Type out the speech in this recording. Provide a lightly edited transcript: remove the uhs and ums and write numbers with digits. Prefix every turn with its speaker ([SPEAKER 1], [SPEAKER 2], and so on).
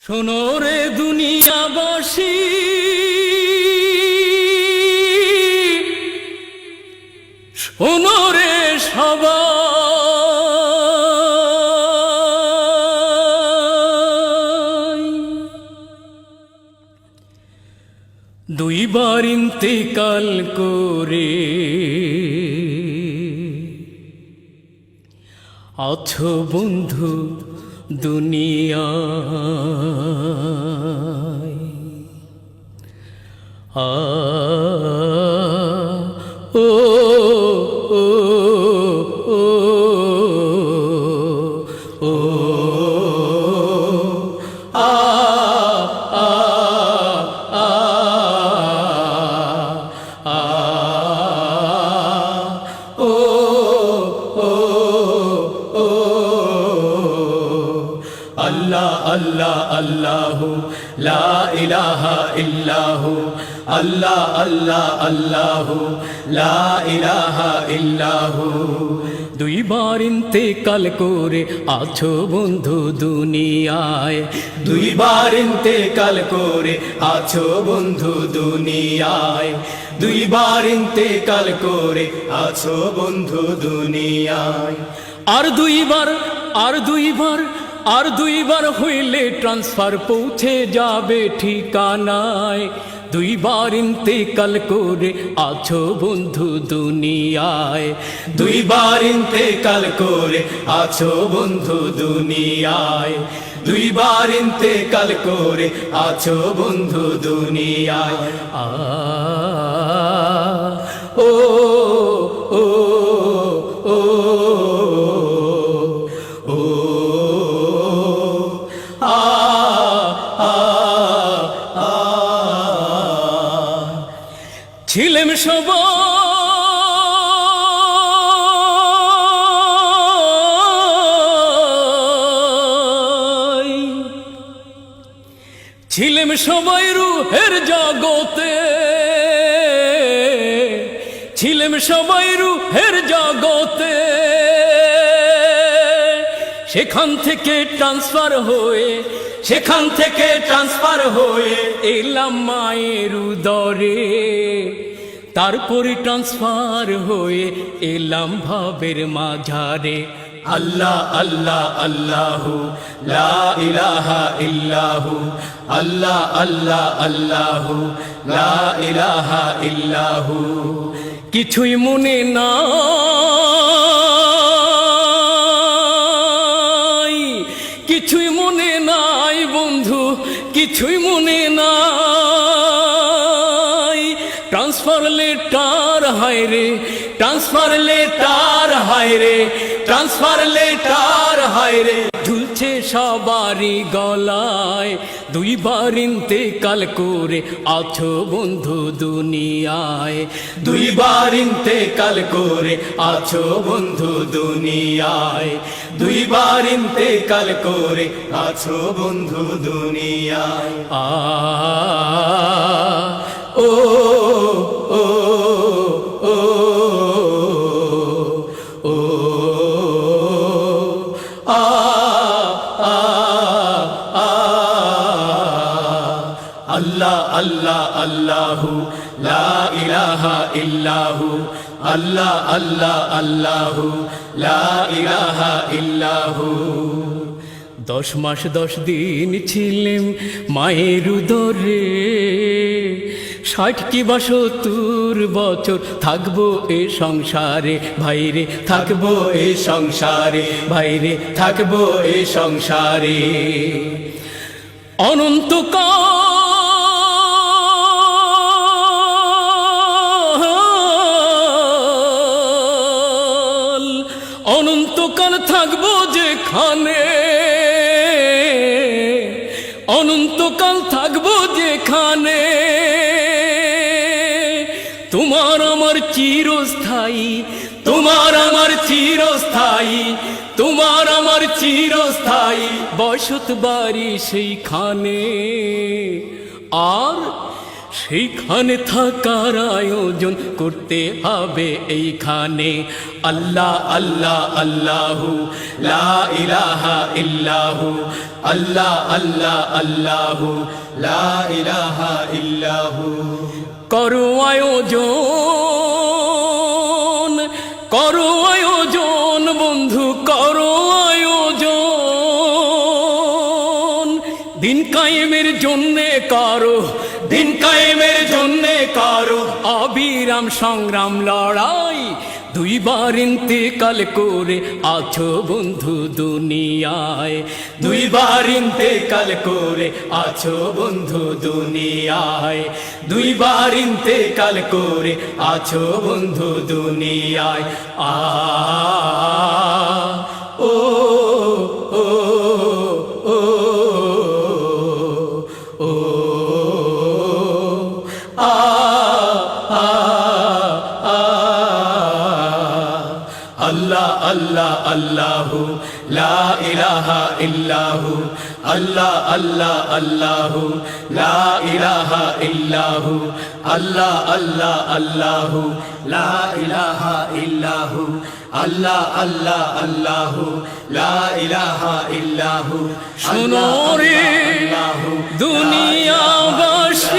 [SPEAKER 1] শোনো রে দুনিয়াবাসী, শোনো রে সবাই, দুইবার ইন্তেকাল করে আছো বন্ধু দুনিয়ায়। ও ও ও ও আ আ আ আ ও ও ও আল্লাহ আল্লাহ আল্লাহু লা ইলাহা ইল্লাহু, আল্লাহ আল্লাহ আল্লাহু লা ইলাহা ইল্লাহু। দুইবার ইন্তেকাল করে আছো বন্ধু দুনিয়ায়, দুইবার ইন্তেকাল করে আছো বন্ধু দুনিয়ায়, দুইবার ইন্তেকাল করে আছো বন্ধু দুনিয়ায়। আর দুইবার আর দুইবার আর দুইবার হইলে ট্রান্সফার পৌঁছে যাবে ঠিকানায়। দুইবার ইন্তেকাল করে আছো বন্ধু দুনিয়ায়, দুইবার ইন্তেকাল করে আছো বন্ধু দুনিয়ায়, দুইবার ইন্তেকাল করে আছো বন্ধু দুনিয়ায়। আ ও ও ও ও ছিলেম সবাই, ছিলেম সবাই রূহের জগতে, ছিলেম সবাই রূহের জগতে। সেখান থেকে ট্রান্সফার হয়ে, সেখান থেকে ট্রান্সফার হয়ে এলাম মায়ের উদরে। তারপরে ট্রান্সফার হয়ে এলাম ভাবের মাঝারে। আল্লাহ আল্লাহ আল্লাহু লা ইলাহা ইল্লাহু, আল্লাহ আল্লাহ আল্লাহু লা ইলাহা ইল্লাহু। কিছুই মনে নাই, কিছুই মনে নাই বন্ধু, কিছুই মনে নাই। ট্রান্সফার লেটার হায় রে, ট্রান্সফার লেটার হায় রে, ট্রান্সফার লেটার হায় রে ঝুলছে সবারই গলায়। দুইবার ইন্তেকাল করে আছো বন্ধু দুনিয়ায়, দুইবার ইন্তেকাল করে আছো বন্ধু দুনিয়ায়, দুইবার ইন্তেকাল করে আছো বন্ধু দুনিয়ায়। আ ও ও ও ও আ আ আ আল্লাহ আল্লাহ আল্লাহু লা ইলাহা ইল্লাহু, আল্লাহ আল্লাহ আল্লাহু লা ইলাহা ইল্লাহু। 10 মাস 10 দিন ছিলেম মায়ের উদরে, 60 কি 72 বছর থাকবো এ সংসারে ভাইরে, থাকবো এ সংসারে ভাইরে, থাকবো এ সংসারে। অনন্তকাল, অনন্তকাল থাকবো যেখানে, অনন্তকাল থাকবো যেখানে। তোমার আমার চিরস্থায়ী, তোমার আমার চিরস্থায়ী, তোমার আমার চিরস্থায়ী বসত বাড়ি সেইখানে। আর সেইখানে থাকার আয়োজন করতে হবে এইখানে। আল্লাহ আল্লাহ আল্লাহু লা ইলাহা ইল্লাহু, আল্লাহ আল্লাহ আল্লাহু লা ইলাহা ইল্লাহু। করো আয়োজন, করো আয়োজন বন্ধু, করো আয়োজন। দিন কায়েমের জন্যে করো, দিন কায়েমের জন্যে করো অবিরাম সংগ্রাম লড়াই। দুইবার ইন্তেকাল করে আছো বন্ধু দুনিয়ায়, দুইবার ইন্তেকাল করে আছো বন্ধু দুনিয়ায়, দুইবার ইন্তেকাল করে আছো বন্ধু দুনিয়ায়। আ ও ও ও ও আ আ আল্লাহ আল্লাহ আল্লাহু লা ইলাহা ইল্লাহু, আল্লাহ আল্লাহ আল্লাহু লা ইলাহা ইল্লাহু, আল্লাহ আল্লাহ আল্লাহু লা ইলাহা ইল্লাহু, আল্লাহ আল্লাহ আল্লাহু লা ইলাহা ইল্লাহু। শোনো রে দুনিয়াবাসী,